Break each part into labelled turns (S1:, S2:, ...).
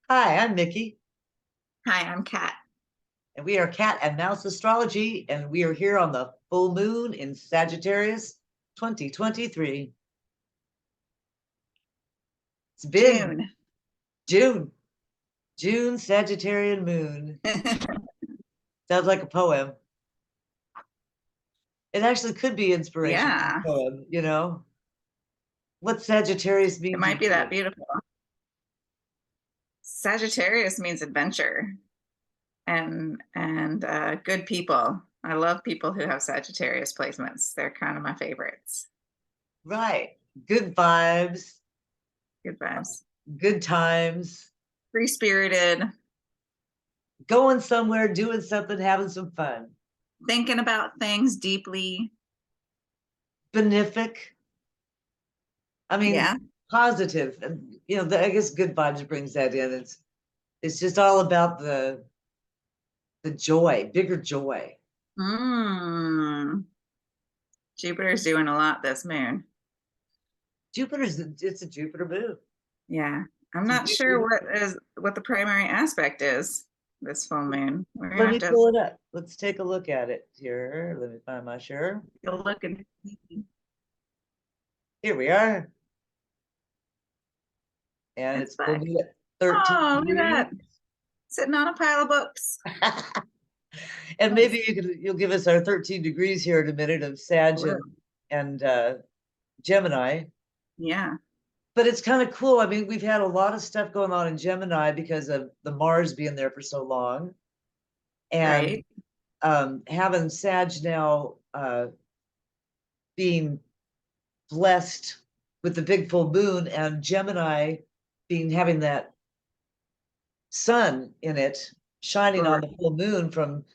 S1: Hi, I'm Micki,
S2: Hi, I'm Kat.
S1: and we are Cat and Mouse Astrology, and we are here on the full moon in Sagittarius 2023. It's big.
S2: June.
S1: June, June Sagittarian moon. Sounds like a poem. It actually could be inspiration for a
S2: Yeah,
S1: poem, you know? What Sagittarius
S2: it
S1: mean to
S2: might be that
S1: you?
S2: beautiful. Sagittarius means adventure and good people. I love people who have Sagittarius placements. They're kind of my favorites.
S1: Right. Good vibes,
S2: Good vibes.
S1: good times,
S2: Free-spirited,
S1: going somewhere, doing something, having some fun.
S2: thinking about things deeply.
S1: Benefic. I mean,
S2: Yeah.
S1: positive, and I guess good vibes brings that in. It's just all about the joy, bigger joy.
S2: Mm. Jupiter's doing a lot this moon.
S1: It's a Jupiter move.
S2: Yeah. I'm
S1: It's a
S2: not
S1: Jupiter
S2: sure
S1: move.
S2: what the primary aspect is this full moon. We're gonna
S1: Let
S2: have
S1: me
S2: to
S1: pull it up. Let's take a look at it here. Let me find my share.
S2: go look and
S1: Here we are, and
S2: it's
S1: it's full
S2: back.
S1: moon at 13
S2: Oh, look at
S1: degrees.
S2: that. Sitting on a pile of books.
S1: And
S2: Nice.
S1: maybe you'll give us our 13 degrees here in a minute of Sag
S2: Whoa.
S1: and Gemini.
S2: Yeah,
S1: But it's kind of cool. I mean, we've had a lot of stuff going on in Gemini because of the Mars being there for so long. And
S2: right.
S1: having Sag now being blessed with the big full moon and Gemini being having that sun in it shining on
S2: Sure.
S1: the full moon from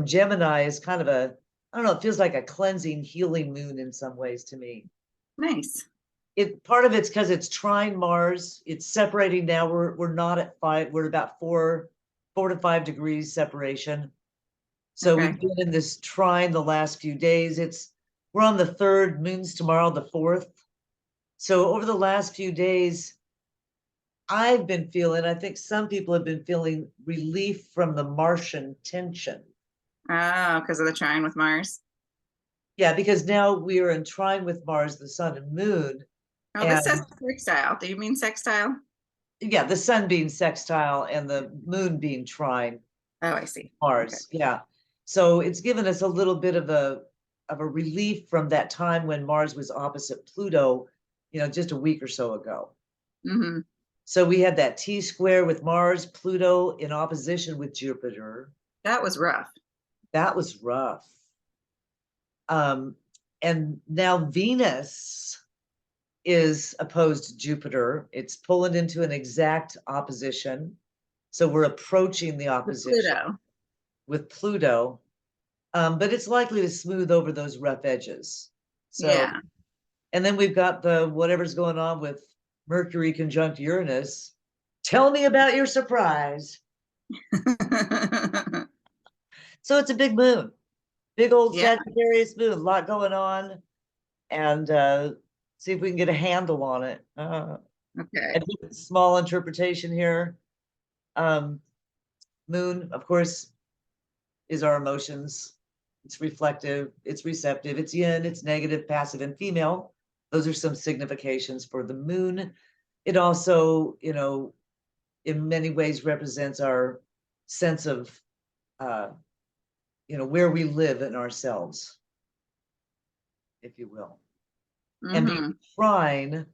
S1: Gemini is kind of a, I don't know, it feels like a cleansing, healing moon in some ways to me.
S2: Nice.
S1: It part of it's because it's trine Mars. It's separating now. We're not at 5. We're about 4 to 5 degrees separation. So
S2: Okay.
S1: we've been in this trine the last few days. We're on the third, moon's tomorrow, the fourth. So over the last few days, I've been feeling, I think some people have been feeling relief from the Martian tension.
S2: Oh, because of the trine with Mars.
S1: Yeah, because now we are in trine with Mars, the sun and moon.
S2: Oh, this says
S1: And
S2: sextile. Do you mean sextile?
S1: yeah, the sun being sextile and the moon being trine
S2: Oh, I see. Okay.
S1: Mars. Yeah. So it's given us a little bit of a relief from that time when Mars was opposite Pluto, just a week or so ago.
S2: Mm-hmm.
S1: So we had that T square with Mars, Pluto in opposition with Jupiter.
S2: That was rough.
S1: That was rough. Um, and now Venus is opposed to Jupiter. It's pulling into an exact opposition. So we're approaching the
S2: With
S1: opposition
S2: Pluto.
S1: with Pluto, but it's likely to smooth over those rough edges. So,
S2: Yeah.
S1: and then we've got the whatever's going on with Mercury conjunct Uranus. Tell me about your surprise. So it's a big moon, big old
S2: Yeah.
S1: Sagittarius moon, a lot going on, and see if we can get a handle on it.
S2: Okay.
S1: And small interpretation here. Um, moon, of course, is our emotions. It's reflective, it's receptive, it's yin, it's negative, passive, and female. Those are some significations for the moon. It also, in many ways represents our sense of, uh, where we live in ourselves, if you will. And being
S2: Mm-hmm.
S1: trine,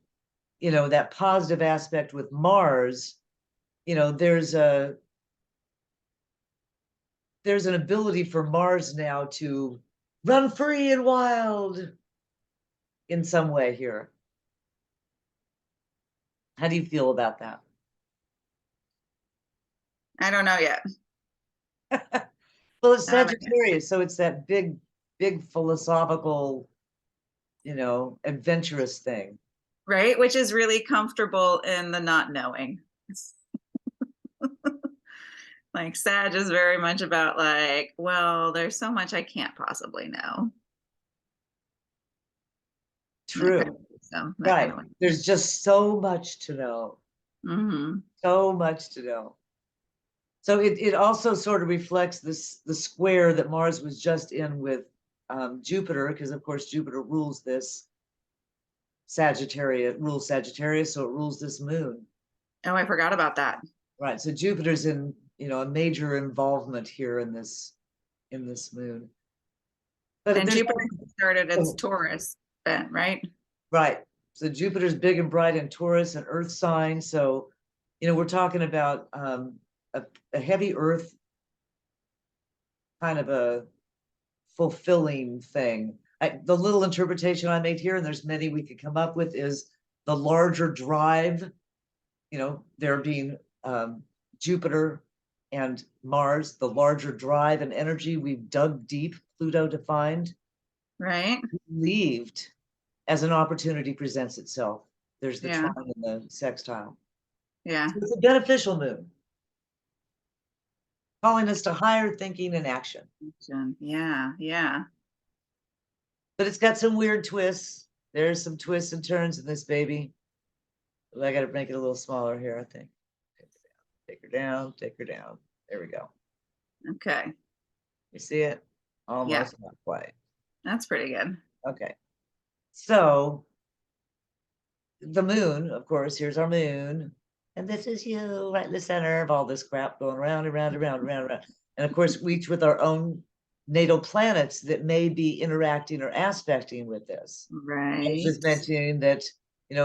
S1: that positive aspect with Mars, you know, there's a there's an ability for Mars now to run free and wild in some way here. How do you feel about that?
S2: I don't know yet.
S1: Well, it's
S2: I haven't yet.
S1: Sagittarius, so it's that big, big philosophical, adventurous thing.
S2: Right? Which is really comfortable in the not knowing. Like Sag is very much about like, well, there's so much I can't possibly know. That kind
S1: True.
S2: of so that kind
S1: Right.
S2: of way.
S1: There's just so much to know. So much to know. So it also sort of reflects the square that Mars was just in with Jupiter, because of course Jupiter rules this Sagittarius, so it rules this moon.
S2: Oh, I forgot about that.
S1: Right. So Jupiter's in, a major involvement here in this moon. But
S2: And
S1: there's
S2: Jupiter started its
S1: oh,
S2: Taurus bent, right?
S1: right. So Jupiter's big and bright in Taurus, and Earth sign. So, we're talking about a heavy Earth, kind of a fulfilling thing. The little interpretation I made here, and there's many we could come up with, is the larger drive, there being Jupiter and Mars, the larger drive and energy we've dug deep, Pluto defined,
S2: Right.
S1: believed as an opportunity presents itself. There's the
S2: Yeah.
S1: trine and the sextile.
S2: Yeah.
S1: So it's a beneficial moon, calling us to higher thinking and action.
S2: Yeah. Yeah.
S1: But it's got some weird twists. There's some twists and turns in this baby. I got to make it a little smaller here, I think. Take her down, take her down. There we go.
S2: Okay.
S1: You see it? Almost,
S2: Yeah.
S1: not quite.
S2: That's pretty good.
S1: Okay. So the moon, of course, here's our moon. And this is you right in the center of all this crap going around and around and around and around and around. And of course, we each with our own natal planets that may be interacting or aspecting with this. I was
S2: Right.
S1: just mentioning that,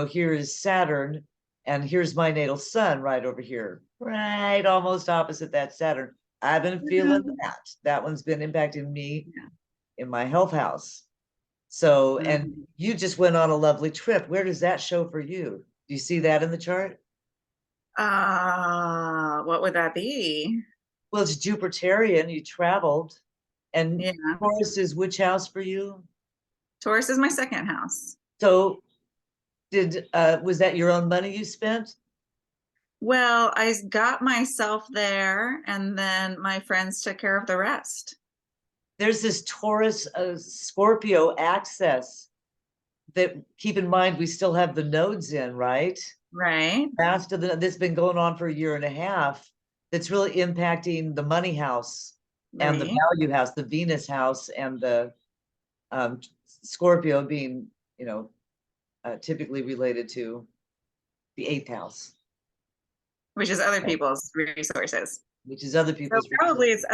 S1: here is Saturn, and here's my natal sun right over here, right almost opposite that Saturn. I've been feeling that. That one's been impacting me
S2: Yeah.
S1: in my health house. So, and you just went on a lovely trip. Where does that show for you? Do you see that in the chart?
S2: What would that be?
S1: Well, it's Jupiterian. You traveled, and
S2: Yeah.
S1: Taurus is which house for you?
S2: Taurus is my second house.
S1: So, was that your own money you spent?
S2: Well, I got myself there, and then my friends took care of the rest.
S1: There's this Taurus Scorpio access that, keep in mind, we still have the nodes in, right?
S2: Right.
S1: Last of this has been going on for a year and a half. That's really impacting the money house and the
S2: Right.
S1: value house, the Venus house, and the Scorpio being, typically related to the eighth house,
S2: Which is other people's resources.
S1: which is other
S2: So
S1: people's.
S2: probably it's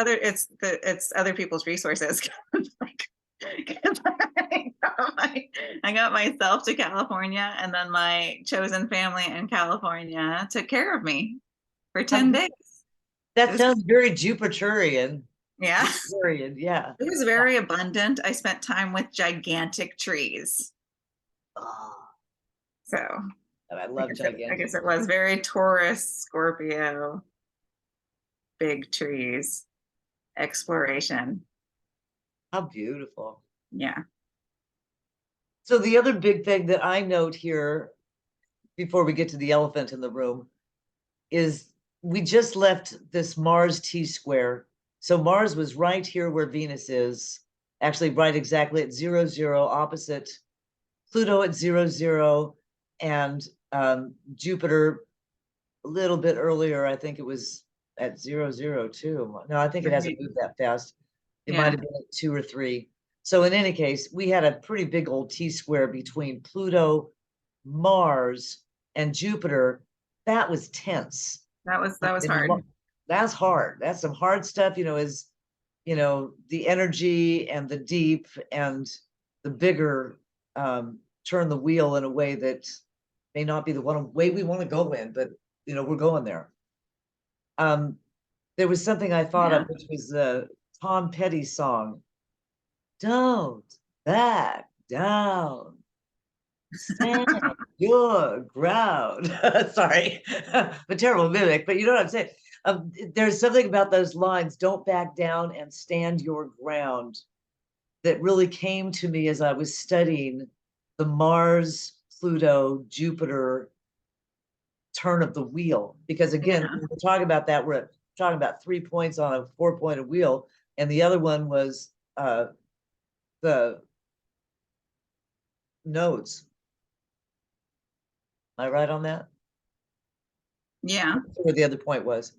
S2: other people's resources. Like, I got myself to California, and then my chosen family in California took care of me for 10 days.
S1: That sounds very Jupiterian.
S2: Yeah.
S1: Jupiterian, yeah.
S2: It was very abundant. I spent time with gigantic trees.
S1: Oh,
S2: So
S1: and I love gigantic.
S2: I guess it was very Taurus, Scorpio, big trees, exploration.
S1: How beautiful.
S2: Yeah.
S1: So the other big thing that I note here, before we get to the elephant in the room, is we just left this Mars T-square. So Mars was right here where Venus is, actually right exactly at 0, opposite Pluto at 0, and Jupiter a little bit earlier. I think it was at 0 too. No, I think it hasn't moved that fast. It might have been at 2 or 3. So in any case, we had a pretty big old T-square between Pluto, Mars, and Jupiter. That was tense.
S2: That was hard.
S1: That's hard. That's some hard stuff, is, the energy and the deep and the bigger turn the wheel in a way that may not be the way we want to go in, but, we're going there. There was something I thought of, which was the Tom Petty song. Don't back down. Stand your ground. Sorry, a terrible mimic, but you know what I'm saying. There's something about those lines, don't back down and stand your ground, that really came to me as I was studying the Mars, Pluto, Jupiter turn of the wheel. Because again, when we're talking about that, we're talking about 3 points on a 4-pointed wheel, and the other one was the nodes. Am I right on that?
S2: Yeah.
S1: Where the other point was.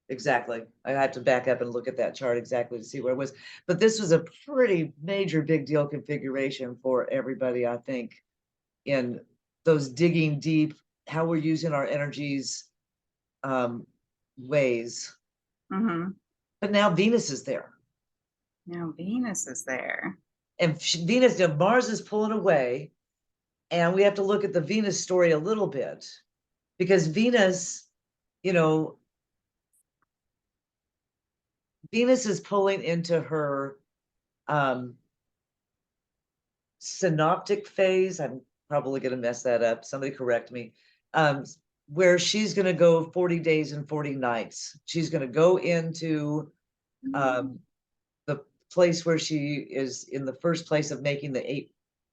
S1: Exactly. I had to back up and look at that chart exactly to see where it was. But this was a pretty major big deal configuration for everybody, I think, in those digging deep, how we're using our energies ways.
S2: Mm-hmm.
S1: But now Venus is there.
S2: Now Venus is there.
S1: And Venus, Mars is pulling away. And we have to look at the Venus story a little bit because Venus, you know, Venus is pulling into her synoptic phase. I'm probably going to mess that up. Somebody correct me. Where she's going to go 40 days and 40 nights. She's going to go into the place where she is in the first place of making the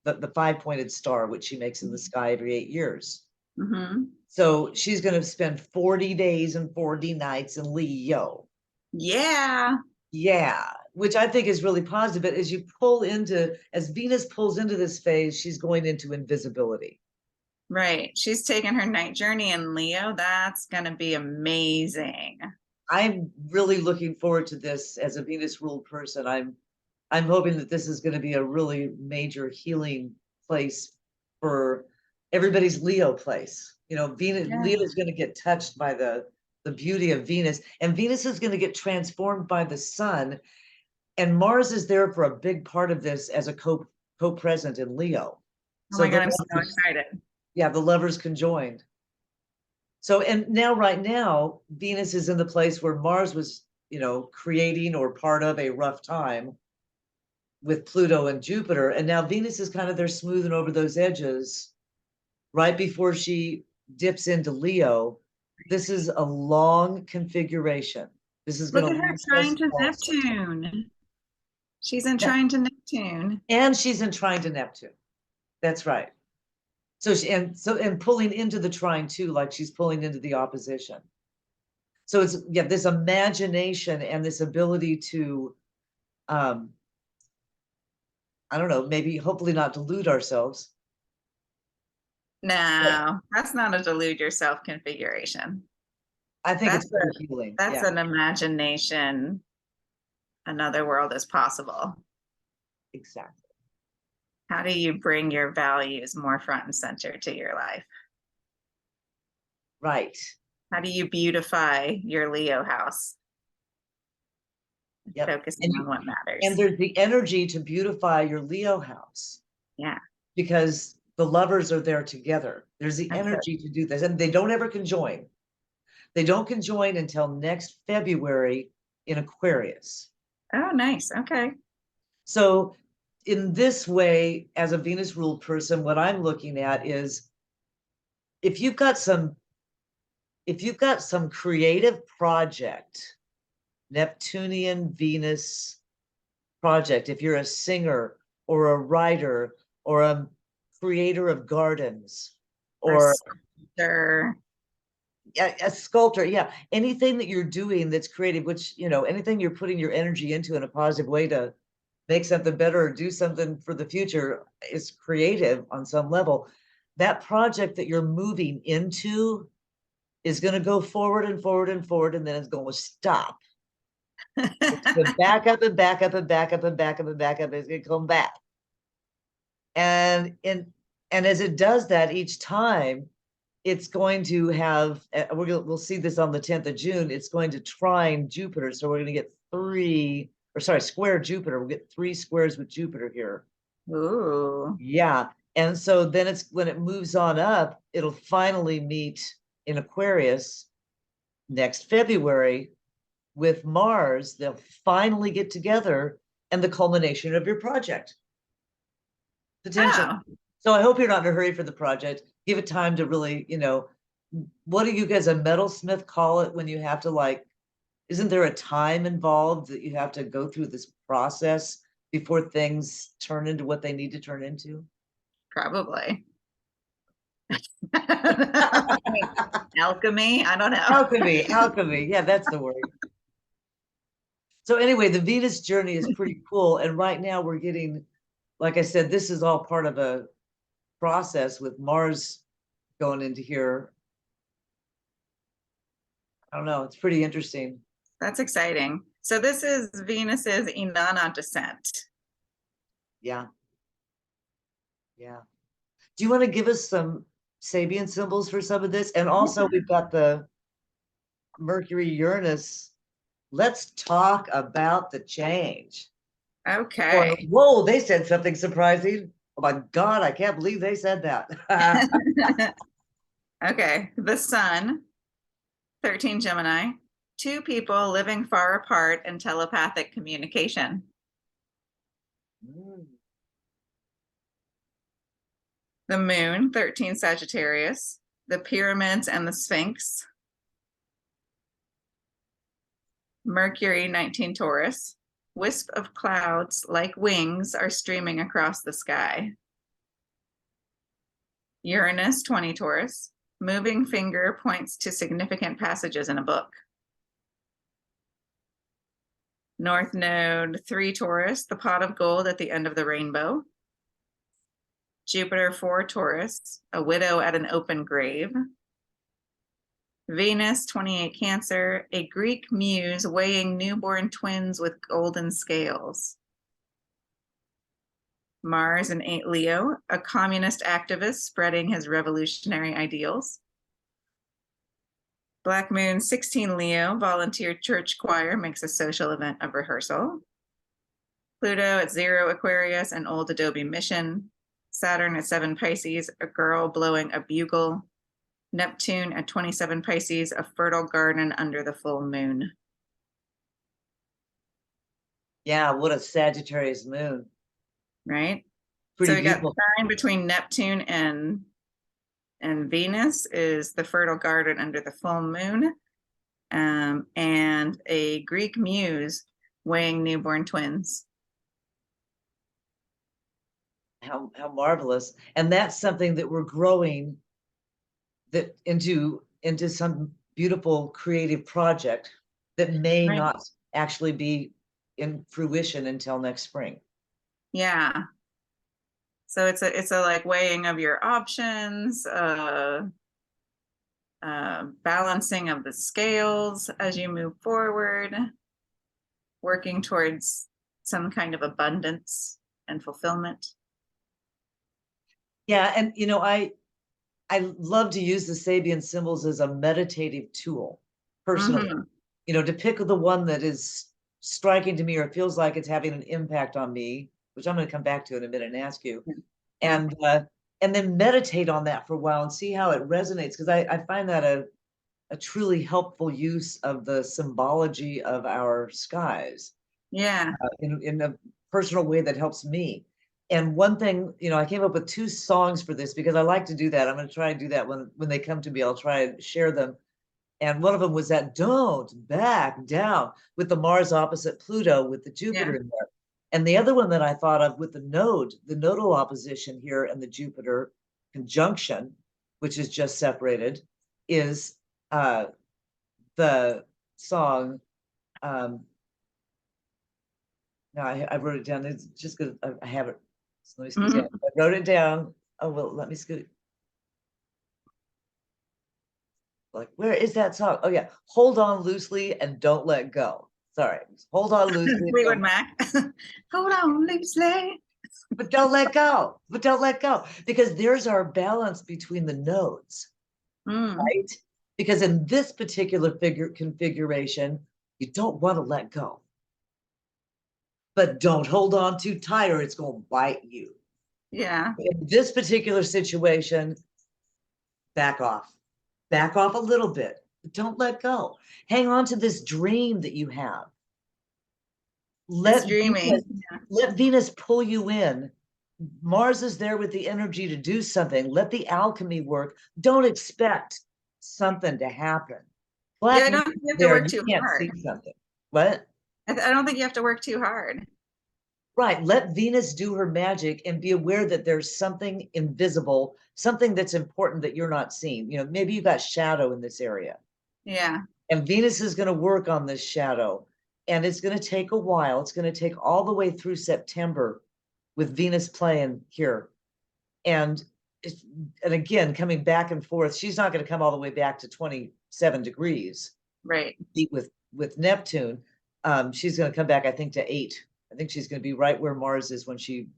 S1: 5-pointed star, which she makes in the sky every 8 years.
S2: Mm-hmm.
S1: So she's going to spend 40 days and 40 nights in Leo.
S2: Yeah.
S1: Yeah, which I think is really positive. But as Venus pulls into this phase, she's going into invisibility.
S2: Right. She's taking her night journey in Leo. That's going to be amazing.
S1: I'm really looking forward to this as a Venus ruled person. I'm hoping that this is going to be a really major healing place for everybody's Leo place. Venus,
S2: Yeah.
S1: Leo is going to get touched by the beauty of Venus, and Venus is going to get transformed by the sun. And Mars is there for a big part of this as a co-present in Leo.
S2: Oh
S1: So
S2: my God, I'm so excited.
S1: yeah, the lovers conjoined. So, and now, right now, Venus is in the place where Mars was, creating or part of a rough time with Pluto and Jupiter. And now Venus is kind of there smoothing over those edges right before she dips into Leo. This is a long configuration. This is
S2: Look
S1: going
S2: at
S1: to
S2: her
S1: last
S2: trine
S1: us
S2: to
S1: all.
S2: Neptune. She's in
S1: Yeah.
S2: trine to Neptune.
S1: And she's in trine to Neptune. That's right. So and pulling into the trine too, like she's pulling into the opposition. So it's this imagination and this ability to I don't know, maybe hopefully not delude ourselves.
S2: No, that's not a delude yourself configuration.
S1: I think it's
S2: That's
S1: pretty healing.
S2: that's
S1: Yeah,
S2: an imagination. Another world is possible.
S1: exactly.
S2: How do you bring your values more front and center to your life?
S1: Right.
S2: How do you beautify your Leo house?
S1: Yep.
S2: Focusing on what matters.
S1: And there's the energy to beautify your Leo house.
S2: Yeah.
S1: Because the lovers are there together. There's the
S2: That's
S1: energy to do this. And they don't ever conjoin. They don't conjoin until next February in Aquarius.
S2: Oh, nice. Okay.
S1: So in this way, as a Venus ruled person, what I'm looking at is if you've got some creative project, Neptunian Venus project, if you're a singer or a writer or a creator of gardens or a sculptor, yeah, anything that you're doing that's creative, which, anything you're putting your energy into in a positive way to make something better or do something for the future is creative on some level. That project that you're moving into is going to go forward and forward and forward, and then it's going to stop. It's going to back up and back up and back up and back up and back up. It's going to come back. And as it does that each time, it's going to have, we'll see this on the 10th of June, it's going to trine Jupiter. So we're going to get square Jupiter. We'll get 3 squares with Jupiter here.
S2: Ooh.
S1: Yeah. And so then when it moves on up, it'll finally meet in Aquarius next February with Mars. They'll finally get together and the culmination of your project. Potential.
S2: Oh.
S1: So I hope you're not in a hurry for the project. Give it time to really, what do you guys, a metalsmith, call it when you have to isn't there a time involved that you have to go through this process before things turn into what they need to turn into?
S2: Probably. Alchemy? I don't know.
S1: Alchemy. Yeah, that's the word. So anyway, the Venus journey is pretty cool. And right now we're getting, like I said, this is all part of a process with Mars going into here I don't know. It's pretty interesting.
S2: That's exciting. So this is Venus's Inanna descent.
S1: Yeah. Yeah. Do you want to give us some Sabian symbols for some of this? And also we've got the Mercury Uranus. Let's talk about the change. Or,
S2: Okay.
S1: whoa, they said something surprising. Oh my God, I can't believe they said that.
S2: Okay. The Sun, 13 Gemini, two people living far apart in telepathic communication.
S1: Mm.
S2: The Moon, 13 Sagittarius, the pyramids and the Sphinx. Mercury, 19 Taurus, wisp of clouds like wings are streaming across the sky. Uranus, 20 Taurus, moving finger points to significant passages in a book. North Node, 3 Taurus, the pot of gold at the end of the rainbow. Jupiter, 4 Taurus, a widow at an open grave. Venus, 28 Cancer, a Greek muse weighing newborn twins with golden scales. Mars in 8 Leo, a communist activist spreading his revolutionary ideals. Black Moon, 16 Leo, volunteer church choir makes a social event of rehearsal. Pluto at 0 Aquarius, an old adobe mission. Saturn at 7 Pisces, a girl blowing a bugle. Neptune at 27 Pisces, a fertile garden under the full moon.
S1: Yeah, what a Sagittarius moon.
S2: Right?
S1: Pretty
S2: So we got
S1: beautiful.
S2: the sign between Neptune and Venus is the fertile garden under the full moon, and a Greek muse weighing newborn twins.
S1: How marvelous. And that's something that we're growing that into some beautiful creative project that may
S2: Right.
S1: not actually be in fruition until next spring.
S2: Yeah. So it's a like weighing of your options, balancing of the scales as you move forward, working towards some kind of abundance and fulfillment.
S1: Yeah, and I love to use the Sabian symbols as a meditative tool, personally. To pick the one that is striking to me or feels like it's having an impact on me, which I'm going to come back to in a minute and ask you,
S2: Yeah.
S1: and then meditate on that for a while and see how it resonates, because I find that a truly helpful use of the symbology of our skies.
S2: Yeah.
S1: In a personal way that helps me. And one thing, I came up with 2 songs for this because I like to do that. I'm going to try and do that when they come to me. I'll try and share them. And one of them was that "Don't Back Down" with the Mars opposite Pluto with the Jupiter in there. And the other one that I thought of with the nodal opposition here and the Jupiter conjunction, which is just separated, is the song. No, I wrote it down. It's just because I have it. So let me scoot down. I wrote it down. Oh, well, let me scoot. Like, where is that song? Oh, yeah. Hold on loosely and don't let go. Sorry. Hold on loosely.
S2: Fleetwood Mac. Hold on loosely.
S1: But don't let go. But don't let go. Because there's our balance between the nodes, right? Because in this particular configuration, you don't want to let go. But don't hold on too tight or it's going to bite you.
S2: Yeah.
S1: In this particular situation, back off a little bit, but don't let go. Hang on to this dream that you have. Let Venus pull you in. Mars is there with the energy to do something. Let the alchemy work. Don't expect something to happen.
S2: I don't think you have to work too hard.
S1: Something. What?
S2: I don't think you have to work too hard.
S1: Right. Let Venus do her magic and be aware that there's something invisible, something that's important that you're not seeing. Maybe you got shadow in this area.
S2: Yeah.
S1: And Venus is going to work on this shadow. And it's going to take a while. It's going to take all the way through September with Venus playing here. And again, coming back and forth, she's not going to come all the way back to 27 degrees.
S2: Right.
S1: Meet with Neptune, she's going to come back, I think, to 8. I think she's going to be right where Mars is when she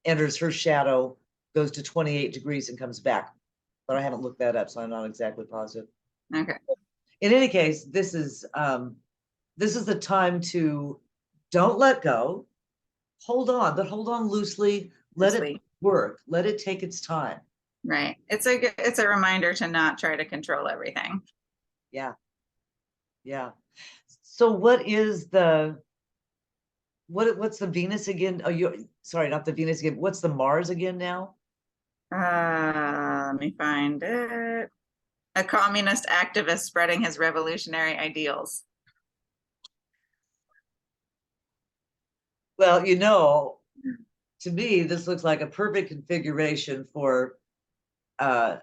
S1: enters her shadow, goes to 28 degrees and comes back. But I haven't looked that up, so I'm not exactly positive.
S2: Okay.
S1: In any case, this is the time to don't let go, hold on, but hold on loosely, let it work, let it take its time.
S2: Right. It's a reminder to not try to control everything.
S1: Yeah. Yeah. So what is what's the Venus again? Oh, sorry, not the Venus again. What's the Mars again now?
S2: Let me find it. A communist activist spreading his revolutionary ideals.
S1: Well, to me, this looks like a perfect configuration for an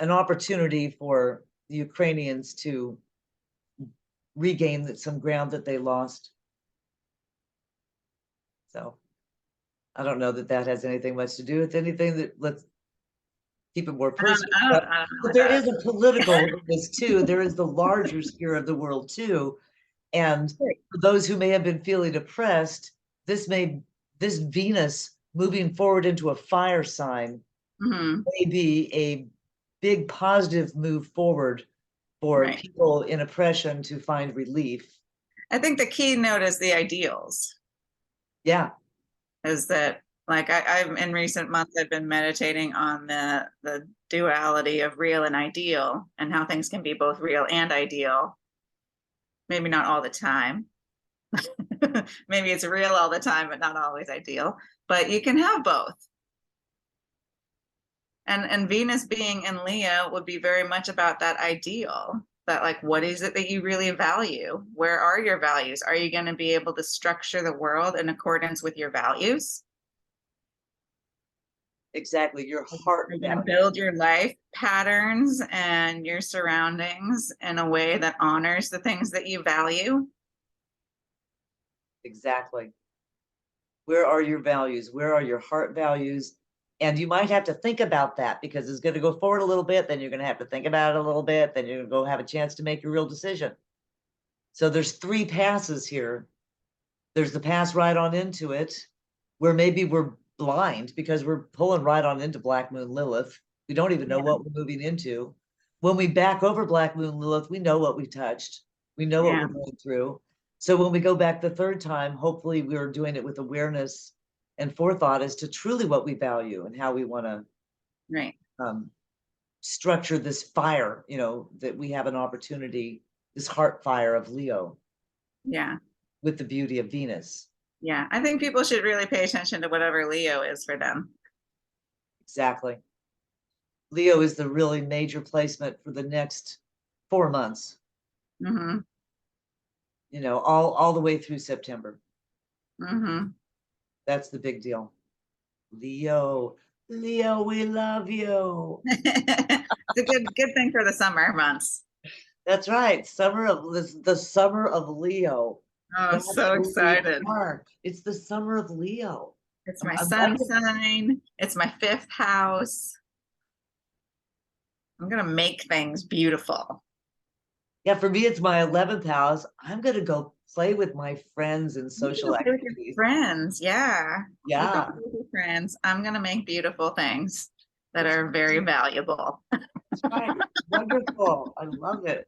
S1: opportunity for the Ukrainians to regain some ground that they lost. So I don't know that has anything much to do with anything. That let's keep it more personal.
S2: I don't know
S1: but there is a political in this too. There is the larger sphere of the world too. And for those who may have been feeling depressed, this Venus moving forward into a fire sign may be a big positive move forward for people in oppression to find relief.
S2: I think the keynote is the ideals.
S1: Yeah.
S2: Is that like I've in recent months I've been meditating on the duality of real and ideal and how things can be both real and ideal. Maybe not all the time. Maybe it's real all the time, but not always ideal. But you can have both. And Venus being in Leo would be very much about that ideal. That like, what is it that you really value? Where are your values? Are you going to be able to structure the world in accordance with your values?
S1: Exactly, your heart.
S2: You're going to build your life patterns and your surroundings in a way that honors the things that you value.
S1: Exactly. Where are your values? Where are your heart values? And you might have to think about that because it's going to go forward a little bit. Then you're going to have to think about it a little bit. Then you're going to go have a chance to make a real decision. So there's 3 passes here. There's the pass right on into it, where maybe we're blind because we're pulling right on into Black Moon Lilith. We don't even know what we're moving into. When we back over Black Moon Lilith, we know what we touched. We know what we're going through. So when we go back the 3rd time, hopefully we're doing it with awareness and forethought as to truly what we value and how we want to structure this fire, that we have an opportunity, this heart fire of Leo.
S2: Yeah.
S1: With the beauty of Venus.
S2: Yeah, I think people should really pay attention to whatever Leo is for them.
S1: Exactly. Leo is the really major placement for the next 4 months. All the way through September. That's the big deal. Leo, we love you.
S2: It's a good thing for the summer months.
S1: That's right. The summer of Leo.
S2: Oh, I'm so excited.
S1: It's the summer of Leo.
S2: It's my sun sign. It's my 5th house. I'm going to make things beautiful.
S1: Yeah, for me, it's my 11th house. I'm going to go play with my friends and social activities.
S2: Friends, yeah.
S1: Yeah.
S2: Friends. I'm going to make beautiful things that are very valuable.
S1: That's right. Wonderful. I love it.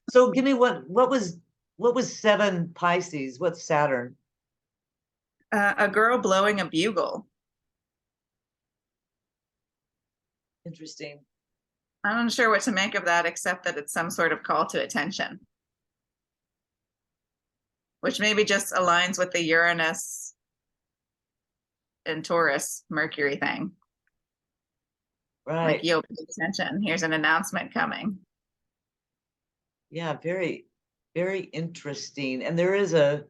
S1: So give me what was 7 Pisces? What's Saturn?
S2: A girl blowing a bugle.
S1: Interesting.
S2: I'm not sure what to make of that, except that it's some sort of call to attention, which maybe just aligns with the Uranus and Taurus Mercury thing.
S1: Right.
S2: Like, yo, pay attention. Here's an announcement coming.
S1: Yeah, very, very interesting. And there is I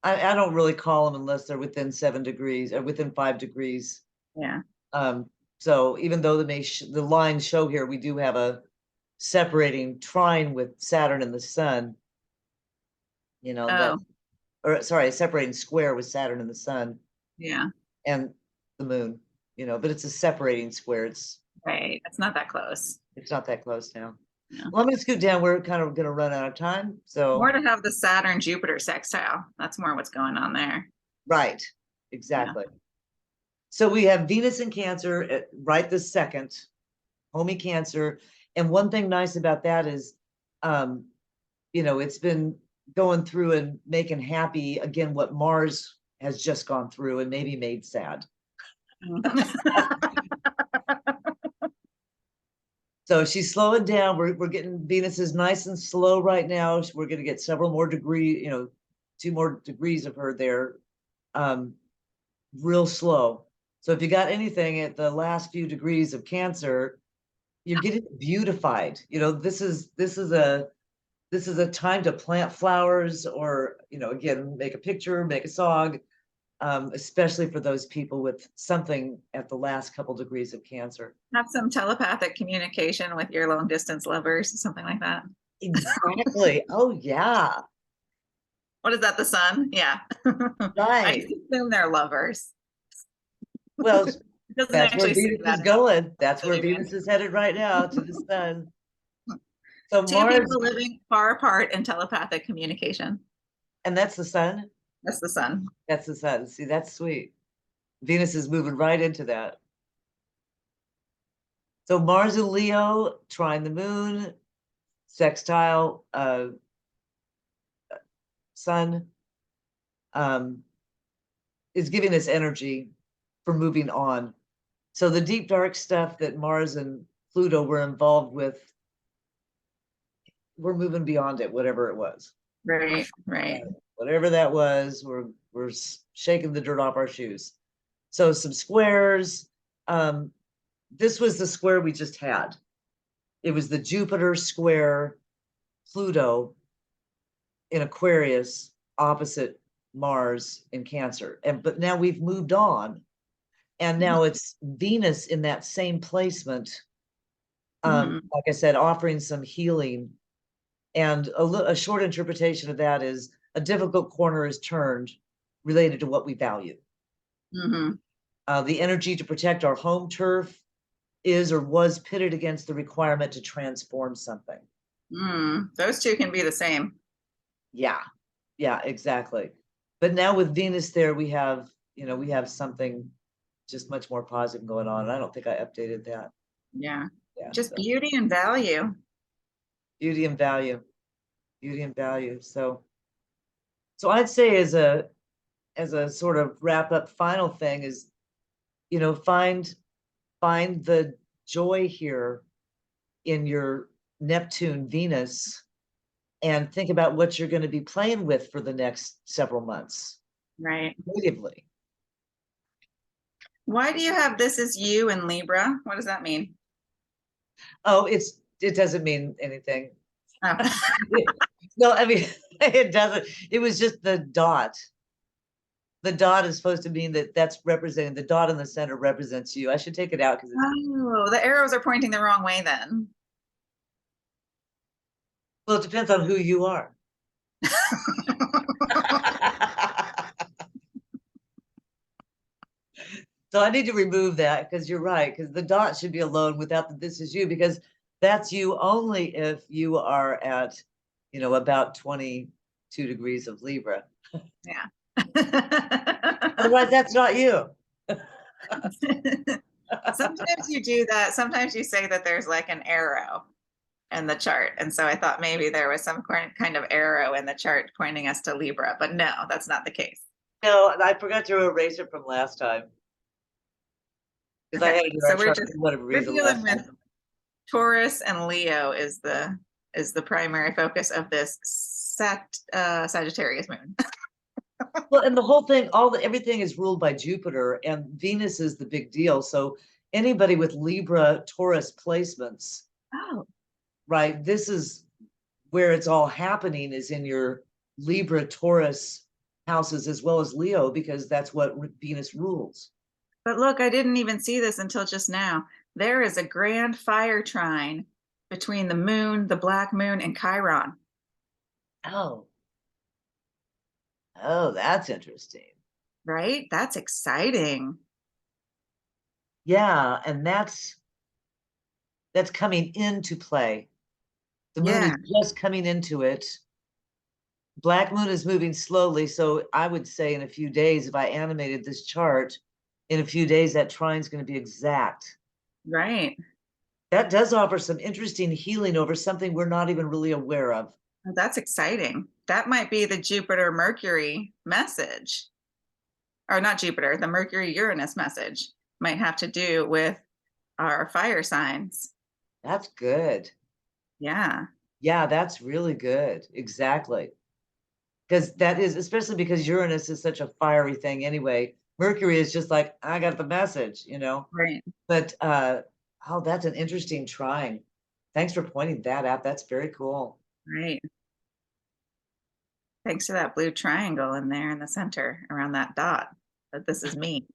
S1: don't really call them unless they're within 7 degrees or within 5 degrees.
S2: Yeah.
S1: So even though the lines show here, we do have a separating trine with Saturn and the Sun. A separating square with Saturn and the Sun.
S2: Yeah.
S1: and the moon, but it's a separating square.
S2: Right. It's not that close.
S1: It's not that close now.
S2: Yeah.
S1: Well, I'm gonna scoot down. We're kind of gonna run out of time. So
S2: More to have the Saturn Jupiter sextile. That's more what's going on there.
S1: right, exactly. So we have Venus in Cancer at right this second, homey Cancer. And one thing nice about that is, it's been going through and making happy again what Mars has just gone through and maybe made sad. So she's slowing down. We're getting Venus is nice and slow right now. We're going to get several more degrees, 2 more degrees of her there, real slow. So if you got anything at the last few degrees of Cancer, you're getting beautified. This is a time to plant flowers or, again, make a picture, make a song, especially for those people with something at the last couple degrees of Cancer.
S2: Have some telepathic communication with your long distance lovers, something like that.
S1: Exactly. Oh, yeah.
S2: What is that? The sun? Yeah.
S1: Right.
S2: I assume they're lovers.
S1: Well,
S2: Doesn't
S1: that's where
S2: actually say
S1: Venus
S2: that
S1: is
S2: in
S1: going. That's where
S2: Bolivian.
S1: Venus is headed right now, to the sun. So
S2: Two
S1: Mars,
S2: people living far apart in telepathic communication.
S1: and that's the sun.
S2: That's the sun.
S1: That's the sun. See, that's sweet. Venus is moving right into that. So Mars and Leo, trine the moon, sextile, sun, is giving us energy for moving on. So the deep dark stuff that Mars and Pluto were involved with, we're moving beyond it, whatever it was.
S2: Right, right.
S1: Whatever that was, we're shaking the dirt off our shoes. So some squares. This was the square we just had. It was the Jupiter square Pluto in Aquarius opposite Mars in Cancer. But now we've moved on. And now it's Venus in that same placement. Like I said, offering some healing. And a short interpretation of that is a difficult corner is turned related to what we value. The energy to protect our home turf is or was pitted against the requirement to transform something.
S2: Those two can be the same.
S1: Yeah, exactly. But now with Venus there, we have something just much more positive going on. And I don't think I updated that.
S2: Yeah. Just so. Beauty and value.
S1: Beauty and value. Beauty and value. So I'd say as a sort of wrap up final thing is, find the joy here in your Neptune Venus and think about what you're going to be playing with for the next several months.
S2: Right.
S1: Creatively.
S2: Why do you have this as you in Libra? What does that mean?
S1: Oh, it doesn't mean anything.
S2: Oh.
S1: No, I mean, it doesn't. It was just the dot. The dot is supposed to mean that's representing, the dot in the center represents you. I should take it out because
S2: the arrows are pointing the wrong way then.
S1: Well, it depends on who you are. So I need to remove that because you're right, because the dot should be alone without the this is you, because that's you only if you are at, about 22 degrees of Libra.
S2: Yeah.
S1: Otherwise, that's not you.
S2: Sometimes you do that. Sometimes you say that there's like an arrow in the chart. And so I thought maybe there was some kind of arrow in the chart pointing us to Libra, but no, that's not the case.
S1: No, I forgot to erase it from last time. Because I had to do
S2: so
S1: we're
S2: dealing with Taurus and Leo is the primary focus of this Sagittarius moon.
S1: Well, and the whole thing, everything is ruled by Jupiter, and Venus is the big deal. So anybody with Libra Taurus placements, right? This is where it's all happening, is in your Libra Taurus houses as well as Leo, because that's what Venus rules.
S2: But look, I didn't even see this until just now. There is a grand fire trine between the moon, the black moon, and Chiron.
S1: Oh, that's interesting.
S2: Right? That's exciting.
S1: Yeah, and that's coming into play. The moon is
S2: Yeah,
S1: just coming into it. Black moon is moving slowly, so I would say in a few days, if I animated this chart, in a few days, that trine's gonna be exact.
S2: right.
S1: That does offer some interesting healing over something we're not even really aware of.
S2: Well, that's exciting. That might be the Jupiter Mercury message. Or not Jupiter, the Mercury Uranus message might have to do with our fire signs.
S1: That's good.
S2: Yeah,
S1: Yeah, that's really good. Exactly. Because that is, especially because Uranus is such a fiery thing anyway. Mercury is just like, I got the message, you know.
S2: right,
S1: But oh, that's an interesting trine. Thanks for pointing that out. That's very cool.
S2: right. Thanks for that blue triangle in there in the center around that dot. That this is me.